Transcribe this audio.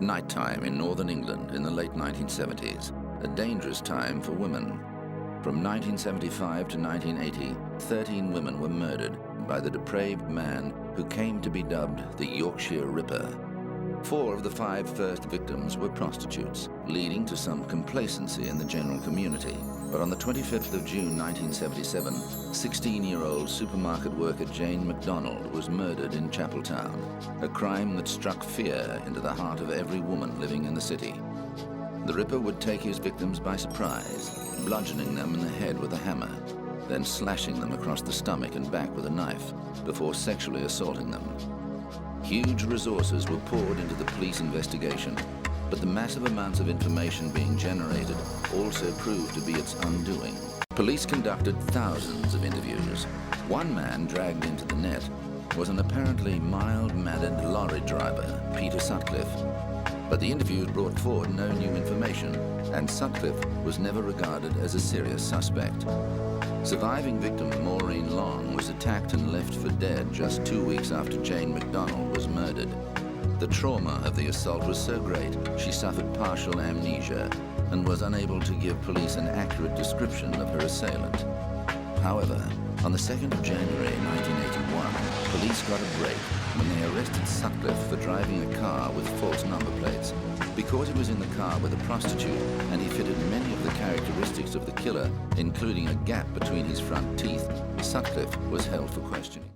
Nighttime in northern England in the late 1970s, a dangerous time for women. From 1975 to 1980, 13 women were murdered by the depraved man who came to be dubbed the Yorkshire Ripper. 4 of the 5 first victims were prostitutes, leading to some complacency in the general community. But on the 25th of June 1977, 16-year-old supermarket worker Jane MacDonald was murdered in Chapeltown, a crime that struck fear into the heart of every woman living in the city. The Ripper would take his victims by surprise, bludgeoning them in the head with a hammer, then slashing them across the stomach and back with a knife, before sexually assaulting them. Huge resources were poured into the police investigation, but the massive amounts of information being generated also proved to be its undoing. Police conducted thousands of interviews. One man dragged into the net was an apparently mild-mannered lorry driver, Peter Sutcliffe. But the interviews brought forward no new information, and Sutcliffe was never regarded as a serious suspect. Surviving victim Maureen Long was attacked and left for dead just 2 weeks after Jane MacDonald was murdered. The trauma of the assault was so great, she suffered partial amnesia and was unable to give police an accurate description of her assailant. However, on the 2nd of January 1981, police got a break when they arrested Sutcliffe for driving a car with false number plates. Because he was in the car with a prostitute and he fitted many of the characteristics of the killer, including a gap between his front teeth, Sutcliffe was held for questioning.